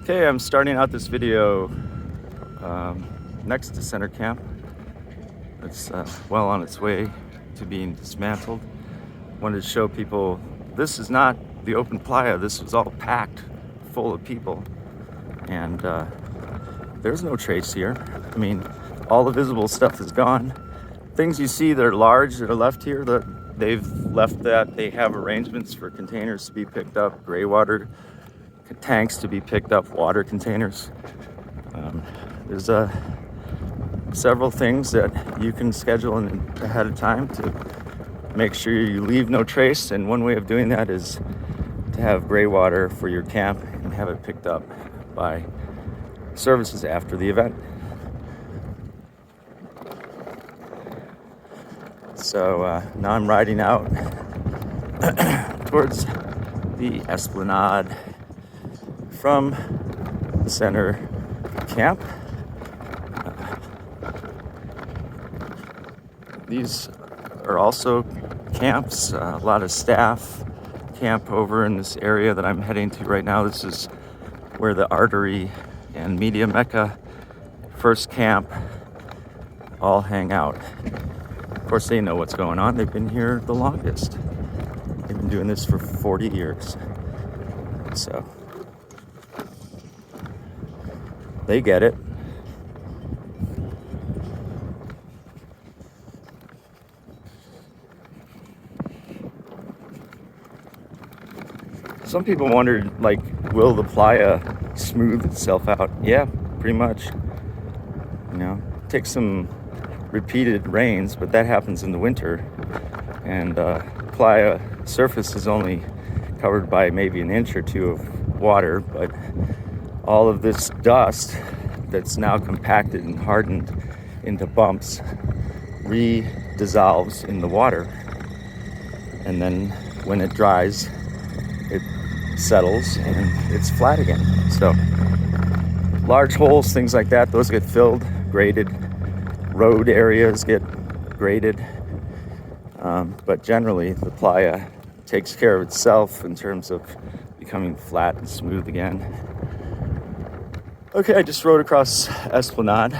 Okay, I'm starting out this video next to Center Camp. It's well on its way to being dismantled. Wanted to show people this is not the open playa. This was all packed full of people, and there's no trace here. I mean, all the visible stuff is gone. Things you see that are large that are left here, that they've left that. They have arrangements for containers to be picked up, gray water tanks to be picked up, water containers. There's several things that you can schedule ahead of time to make sure you leave no trace, and one way of doing that is to have gray water for your camp and have it picked up by services after the event. So now I'm riding out towards the Esplanade from the center camp. These are also camps. A lot of staff camp over in this area that I'm heading to right now. This is where the artery and media mecca first camp all hang out. Of course, they know what's going on. They've been here the longest. They've been doing this for 40 years. So they get it. Some people wondered, like, will the playa smooth itself out? Yeah, pretty much. You know, take some repeated rains, but that happens in the winter. And playa surface is only covered by maybe an inch or two of water, but all of this dust that's now compacted and hardened into bumps re-dissolves in the water, and then when it dries, it settles and it's flat again. So large holes, things like that, those get filled, graded. Road areas get graded, but generally the playa takes care of itself in terms of becoming flat and smooth again. Okay, I just rode across Esplanade.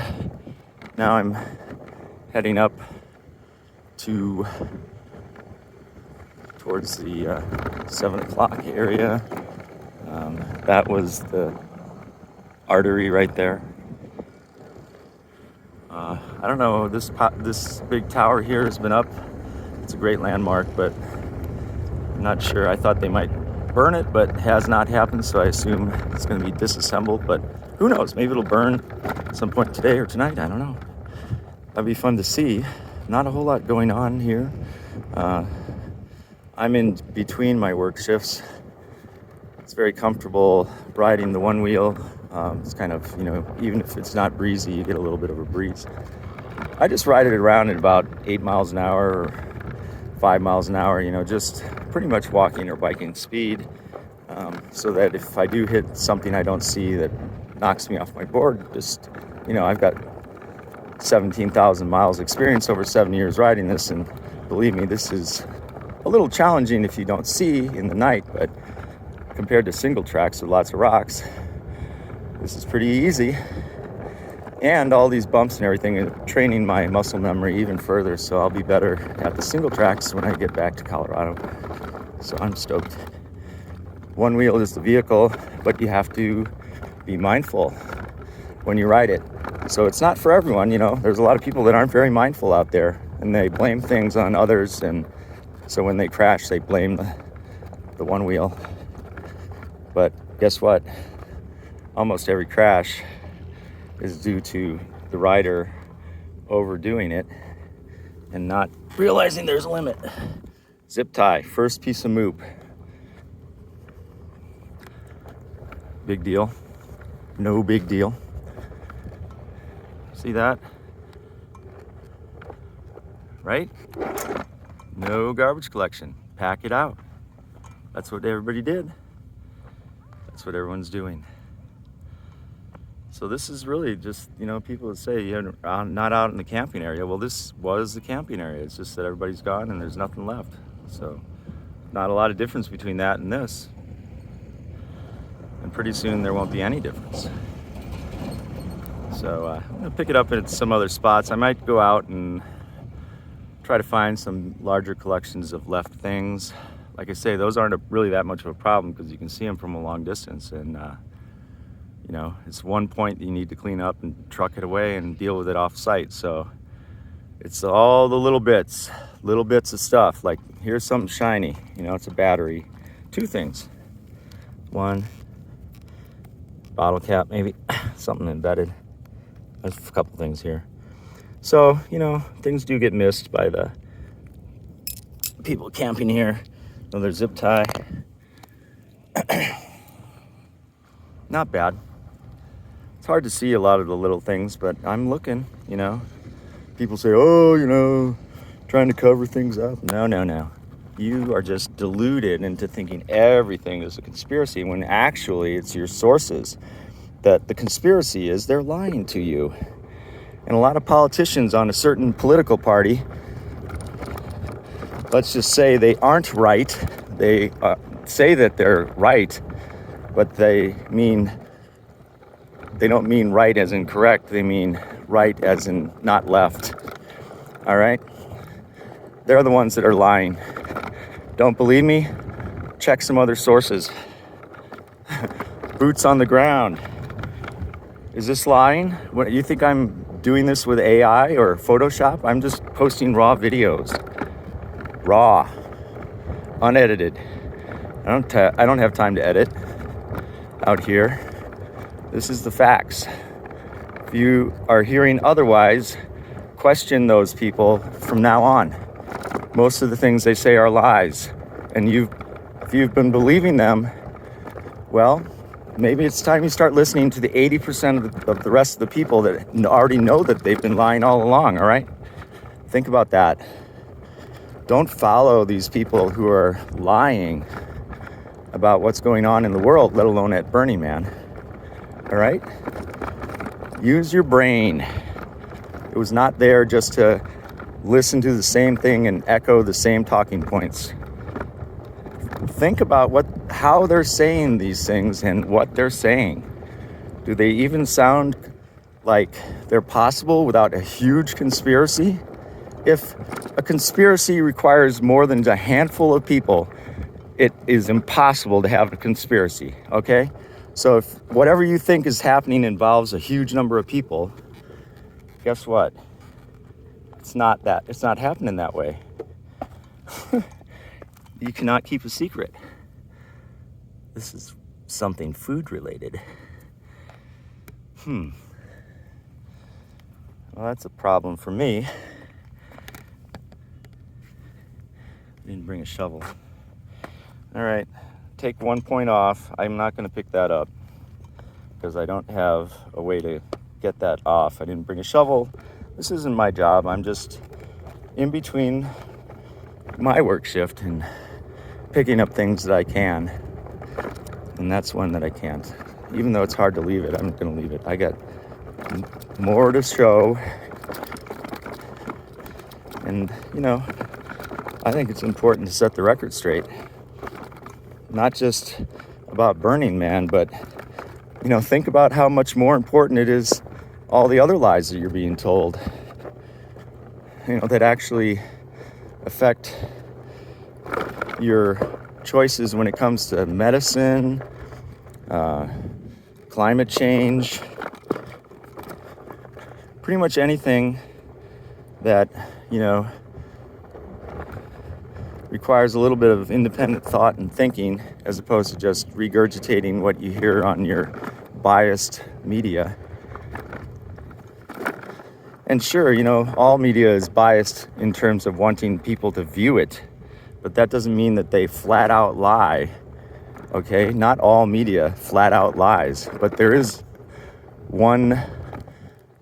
Now I'm heading up towards the 7 o'clock area. That was the artery right there. I don't know, this big tower here has been up. It's a great landmark, but I'm not sure. I thought they might burn it, but has not happened, so I assume it's going to be disassembled, but who knows? Maybe it'll burn at some point today or tonight. I don't know. That'd be fun to see. Not a whole lot going on here. I'm in between my work shifts. It's very comfortable riding the Onewheel. It's kind of, you know, even if it's not breezy, you get a little bit of a breeze. I just ride it around at about 8 miles an hour or 5 miles an hour, you know, just pretty much walking or biking speed, so that if I do hit something I don't see that knocks me off my board, just, you know, I've got 17,000 miles experience over 7 years riding this, and believe me, this is a little challenging if you don't see in the night, but compared to single tracks with lots of rocks, this is pretty easy. And all these bumps and everything are training my muscle memory even further, so I'll be better at the single tracks when I get back to Colorado. So I'm stoked. Onewheel is the vehicle, but you have to be mindful when you ride it. So it's not for everyone, you know. There's a lot of people that aren't very mindful out there, and they blame things on others, and so when they crash, they blame the Onewheel. But guess what? Almost every crash is due to the rider overdoing it and not realizing there's a limit. Zip tie, first piece of MOOP. Big deal. No big deal. See that? Right? No garbage collection. Pack it out. That's what everybody did. That's what everyone's doing. So this is really just, you know, people would say, you're not out in the camping area. Well, this was the camping area. It's just that everybody's gone and there's nothing left. So not a lot of difference between that and this. and pretty soon there won't be any difference. So I'm gonna pick it up at some other spots. I might go out and try to find some larger collections of left things. Like I say, those aren't really that much of a problem because you can see them from a long distance, and you know, it's one point that you need to clean up and truck it away and deal with it off site. So it's all the little bits of stuff. Like here's something shiny, you know, it's a battery. Two things. One, bottle cap maybe, something embedded. There's a couple things here. So, you know, things do get missed by the people camping here. Another zip tie. Not bad. It's hard to see a lot of the little things, but I'm looking, you know. People say, oh, you know, trying to cover things up. No. You are just deluded into thinking everything is a conspiracy when actually it's your sources that the conspiracy is they're lying to you. And a lot of politicians on a certain political party, let's just say they aren't right. They say that they're right, but they don't mean right as in correct. They mean right as in not left. All right? They're the ones that are lying. Don't believe me? Check some other sources. Boots on the ground. Is this lying? What, you think I'm doing this with AI or Photoshop? I'm just posting raw videos. Raw. Unedited. I don't have time to edit out here. This is the facts. If you are hearing otherwise, question those people from now on. Most of the things they say are lies. And if you've been believing them, well, maybe it's time you start listening to the 80% of the rest of the people that already know that they've been lying all along, all right? Think about that. Don't follow these people who are lying about what's going on in the world, let alone at Burning Man, all right? Use your brain. It was not there just to listen to the same thing and echo the same talking points. Think about how they're saying these things and what they're saying. Do they even sound like they're possible without a huge conspiracy? If a conspiracy requires more than a handful of people, it is impossible to have a conspiracy, okay? So if whatever you think is happening involves a huge number of people, guess what? It's not happening that way. You cannot keep a secret. This is something food related. Well, that's a problem for me. I didn't bring a shovel. All right, take 1 point off. I'm not going to pick that up because I don't have a way to get that off. I didn't bring a shovel. This isn't my job. I'm just in between my work shift and picking up things that I can. And that's one that I can't. Even though it's hard to leave it, I'm not going to leave it. I got more to show. And, you know, I think it's important to set the record straight. Not just about Burning Man, but, you know, think about how much more important it is all the other lies that you're being told, you know, that actually affect your choices when it comes to medicine, climate change, pretty much anything that, you know, requires a little bit of independent thought and thinking as opposed to just regurgitating what you hear on your biased media. And sure, you know, all media is biased in terms of wanting people to view it, but that doesn't mean that they flat out lie, okay? Not all media flat out lies, but there is one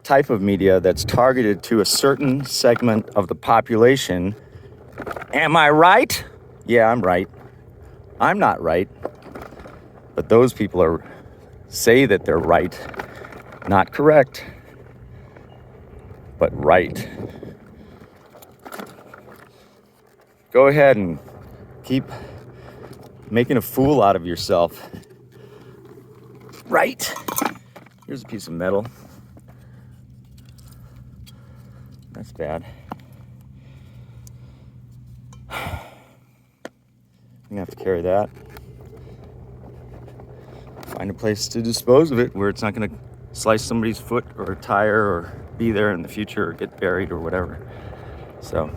type of media that's targeted to a certain segment of the population. Am I right? Yeah, I'm right. I'm not right. But those people say that they're right. Not correct, but right. Go ahead and keep making a fool out of yourself. right. Here's a piece of metal. That's bad. I'm gonna have to carry that. Find a place to dispose of it where it's not gonna slice somebody's foot or tire or be there in the future or get buried or whatever. So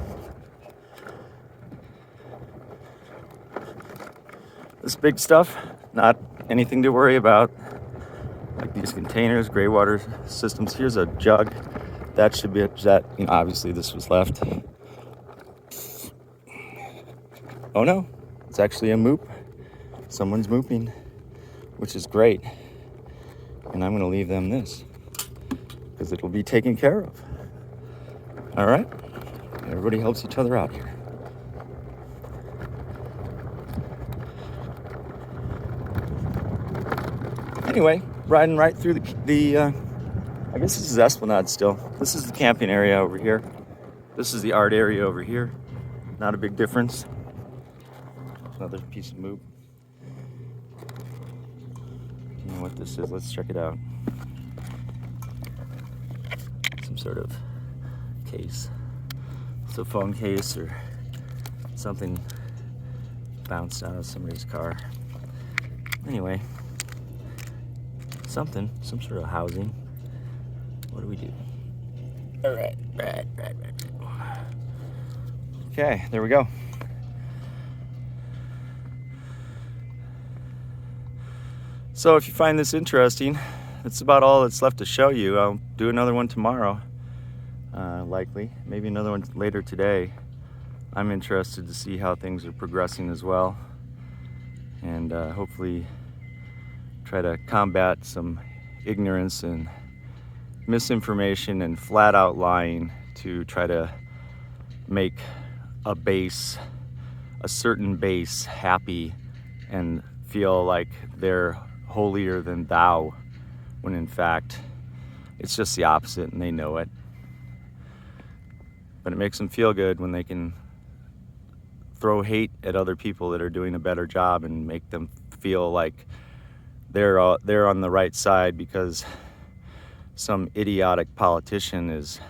this big stuff, not anything to worry about. Like these containers, gray water systems. Here's a jug. That should be that. You know, obviously this was left. Oh no, it's actually a MOOP. Someone's mooping, which is great. And I'm gonna leave them this because it'll be taken care of. All right, everybody helps each other out here. Anyway, riding right through the I guess this is Esplanade still. This is the camping area over here. This is the art area over here. Not a big difference. Another piece of MOOP. You know what this is? Let's check it out. Some sort of case. It's a phone case or something bounced out of somebody's car. Anyway, some sort of housing. What do we do? All right. Okay, there we go. So if you find this interesting, that's about all that's left to show you. I'll do another one tomorrow, likely. Maybe another one later today. I'm interested to see how things are progressing as well. And hopefully try to combat some ignorance and misinformation and flat out lying to try to make a certain base happy and feel like they're holier than thou, when in fact it's just the opposite and they know it. But it makes them feel good when they can throw hate at other people that are doing a better job and make them feel like they're on the right side because some idiotic politician is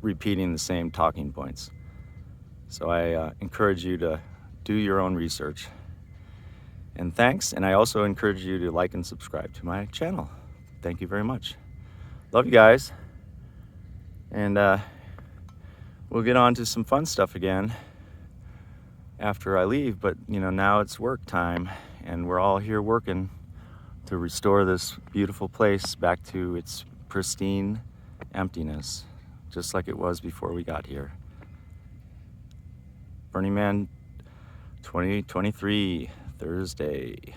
repeating the same talking points. So I encourage you to do your own research. And thanks, and I also encourage you to like and subscribe to my channel. Thank you very much. Love you guys. And we'll get on to some fun stuff again after I leave, but you know, now it's work time and we're all here working to restore this beautiful place back to its pristine emptiness, just like it was before we got here. Burning Man 2023, Thursday.